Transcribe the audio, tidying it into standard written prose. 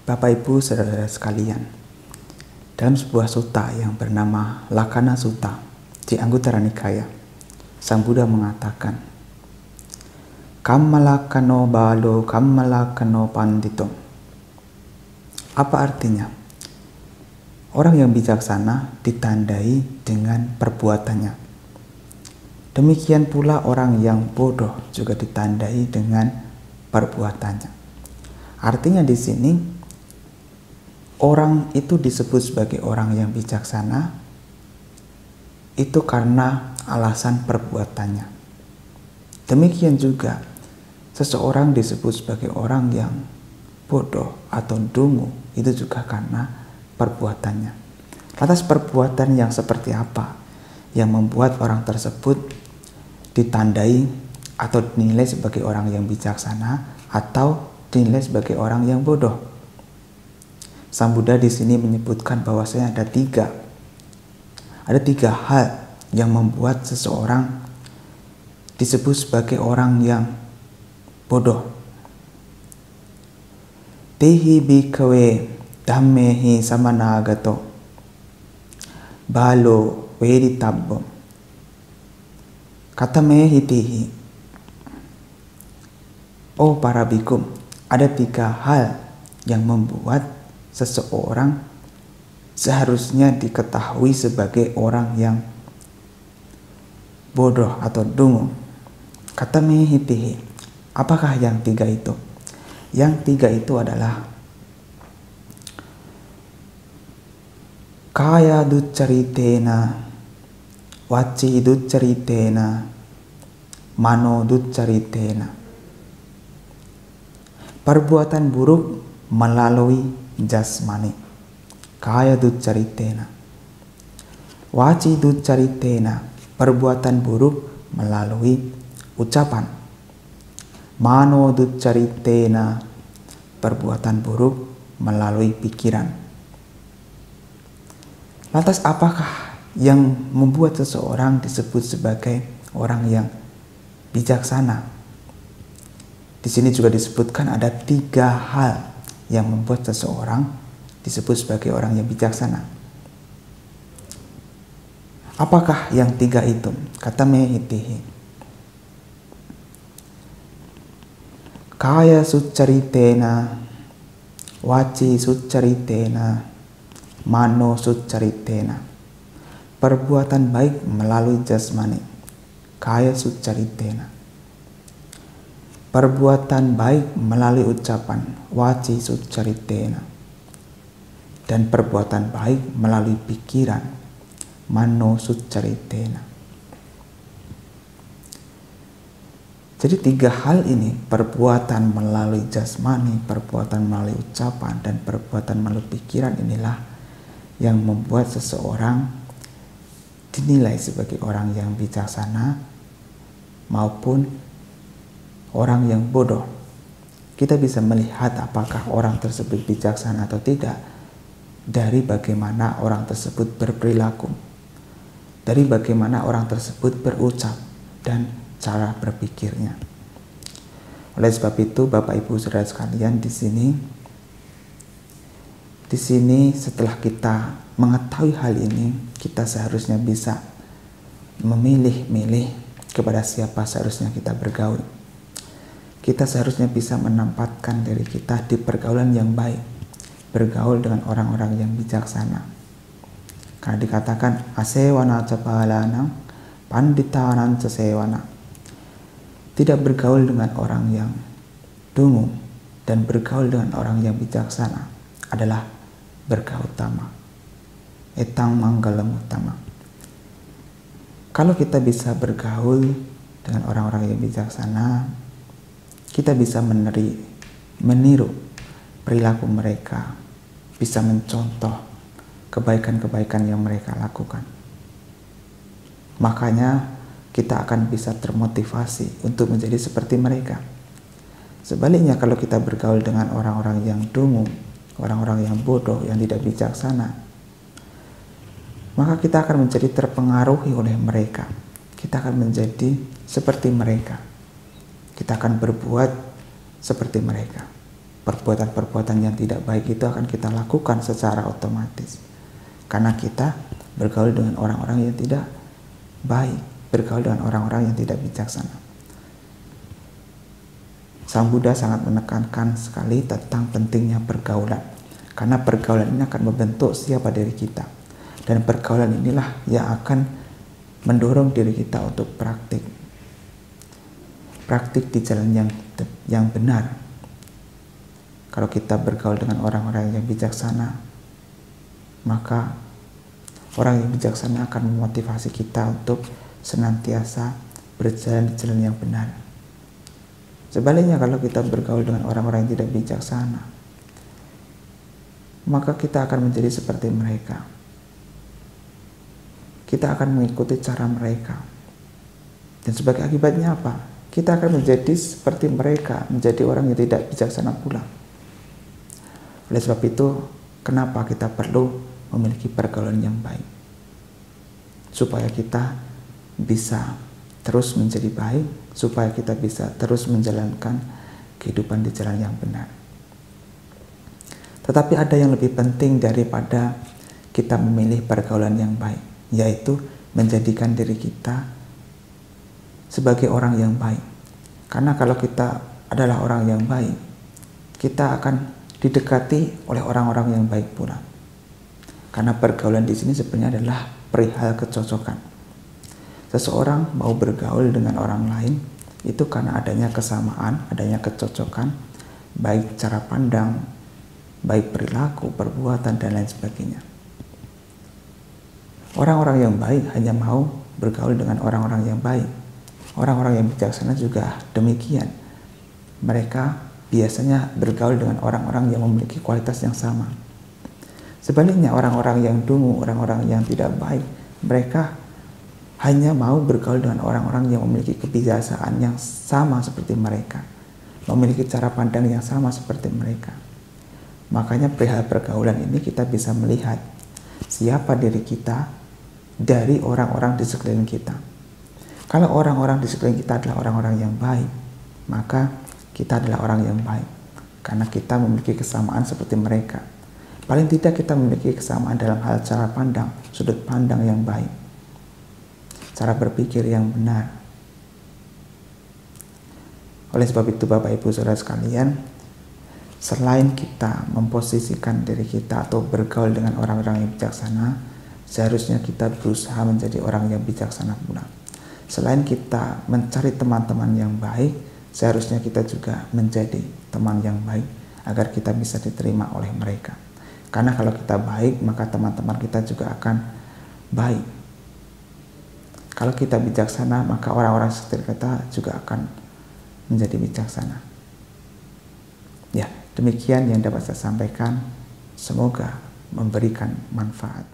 Bapak Ibu saudara-saudara sekalian, dalam sebuah sutta yang bernama Lakana Sutta di Anguttara Nikaya, Sang Buddha mengatakan, Kammalakano balo kammalakano pandito. Apa artinya? Orang yang bijaksana ditandai dengan perbuatannya. Demikian pula orang yang bodoh juga ditandai dengan perbuatannya. Artinya di sini orang itu disebut sebagai orang yang bijaksana itu karena alasan perbuatannya. Demikian juga seseorang disebut sebagai orang yang bodoh atau dungu itu juga karena perbuatannya. Lantas perbuatan yang seperti apa yang membuat orang tersebut ditandai atau dinilai sebagai orang yang bijaksana atau dinilai sebagai orang yang bodoh? Sang Buddha di sini menyebutkan bahwasanya ada tiga hal yang membuat seseorang disebut sebagai orang yang bodoh. Tehi bhikkhave dhammehi samanagato balo veritabbo katamehi tihi. Oh para bikum, ada tiga hal yang membuat seseorang seharusnya diketahui sebagai orang yang bodoh atau dungu. Katamehi tihi. Apakah yang tiga itu? Yang tiga itu adalah kaya duccaritena, waci duccaritena, mano duccaritena. Perbuatan buruk melalui jasmani, kaya duccaritena. Waci duccaritena, perbuatan buruk melalui ucapan. Mano duccaritena, perbuatan buruk melalui pikiran. Lantas apakah yang membuat seseorang disebut sebagai orang yang bijaksana? Di sini juga disebutkan ada tiga hal yang membuat seseorang disebut sebagai orang yang bijaksana. Apakah yang tiga itu? Katamehi tihi. Kaya succaritena, waci succaritena, mano succaritena. Perbuatan baik melalui jasmani, kaya succaritena. Perbuatan baik melalui ucapan, waci succaritena. Dan perbuatan baik melalui pikiran, mano succaritena. Jadi tiga hal ini, perbuatan melalui jasmani, perbuatan melalui ucapan, dan perbuatan melalui pikiran, inilah yang membuat seseorang dinilai sebagai orang yang bijaksana maupun orang yang bodoh. Kita bisa melihat apakah orang tersebut bijaksana atau tidak dari bagaimana orang tersebut berperilaku, dari bagaimana orang tersebut berucap, dan cara berpikirnya. Oleh sebab itu, Bapak Ibu saudara sekalian, di sini setelah kita mengetahui hal ini, kita seharusnya bisa memilih-milih kepada siapa seharusnya kita bergaul. Kita seharusnya bisa menempatkan diri kita di pergaulan yang baik, bergaul dengan orang-orang yang bijaksana. Karena dikatakan asewana capalanang panditanang casewana. Tidak bergaul dengan orang yang dungu dan bergaul dengan orang yang bijaksana adalah bergautama. Etang manggalam utama. Kalau kita bisa bergaul dengan orang-orang yang bijaksana, kita bisa meniru perilaku mereka, bisa mencontoh kebaikan-kebaikan yang mereka lakukan. Makanya kita akan bisa termotivasi untuk menjadi seperti mereka. Sebaliknya, kalau kita bergaul dengan orang-orang yang dungu, orang-orang yang bodoh, yang tidak bijaksana, maka kita akan menjadi terpengaruhi oleh mereka. Kita akan menjadi seperti mereka. Kita akan berbuat seperti mereka. perbuatan-perbuatan yang tidak baik itu akan kita lakukan secara otomatis. Karena kita bergaul dengan orang-orang yang tidak baik, bergaul dengan orang-orang yang tidak bijaksana. Sang Buddha sangat menekankan sekali tentang pentingnya pergaulan. Karena pergaulan ini akan membentuk siapa diri kita. Dan pergaulan inilah yang akan mendorong diri kita untuk praktik di jalan yang benar. Kalau kita bergaul dengan orang-orang yang bijaksana, maka orang yang bijaksana akan memotivasi kita untuk senantiasa berjalan di jalan yang benar. Sebaliknya, kalau kita bergaul dengan orang-orang yang tidak bijaksana, maka kita akan menjadi seperti mereka. Kita akan mengikuti cara mereka. Dan sebagai akibatnya apa? Kita akan menjadi seperti mereka, menjadi orang yang tidak bijaksana pula. Oleh sebab itu, kenapa kita perlu memiliki pergaulan yang baik? Supaya kita bisa terus menjadi baik, supaya kita bisa terus menjalankan kehidupan di jalan yang benar. Tetapi ada yang lebih penting daripada kita memilih pergaulan yang baik, yaitu menjadikan diri kita sebagai orang yang baik. Karena kalau kita adalah orang yang baik, kita akan didekati oleh orang-orang yang baik pula. Karena pergaulan di sini sebenarnya adalah perihal kecocokan. Seseorang mau bergaul dengan orang lain itu karena adanya kesamaan, adanya kecocokan, baik cara pandang, baik perilaku, perbuatan, dan lain sebagainya. Orang-orang yang baik hanya mau bergaul dengan orang-orang yang baik. Orang-orang yang bijaksana juga demikian. Mereka biasanya bergaul dengan orang-orang yang memiliki kualitas yang sama. Sebaliknya, orang-orang yang dungu, orang-orang yang tidak baik, mereka hanya mau bergaul dengan orang-orang yang memiliki kebiasaan yang sama seperti mereka, memiliki cara pandang yang sama seperti mereka. Makanya perihal pergaulan ini kita bisa melihat siapa diri kita dari orang-orang di sekeliling kita. Kalau orang-orang di sekeliling kita adalah orang-orang yang baik, maka kita adalah orang yang baik. Karena kita memiliki kesamaan seperti mereka. Paling tidak kita memiliki kesamaan dalam hal cara pandang, sudut pandang yang baik, cara berpikir yang benar. Oleh sebab itu Bapak Ibu Saudara sekalian, selain kita memposisikan diri kita atau bergaul dengan orang-orang yang bijaksana, seharusnya kita berusaha menjadi orang yang bijaksana pula. Selain kita mencari teman-teman yang baik, seharusnya kita juga menjadi teman yang baik agar kita bisa diterima oleh mereka. Karena kalau kita baik, maka teman-teman kita juga akan baik. Kalau kita bijaksana, maka orang-orang sekitar kita juga akan menjadi bijaksana. Ya, demikian yang dapat saya sampaikan. Semoga memberikan manfaat.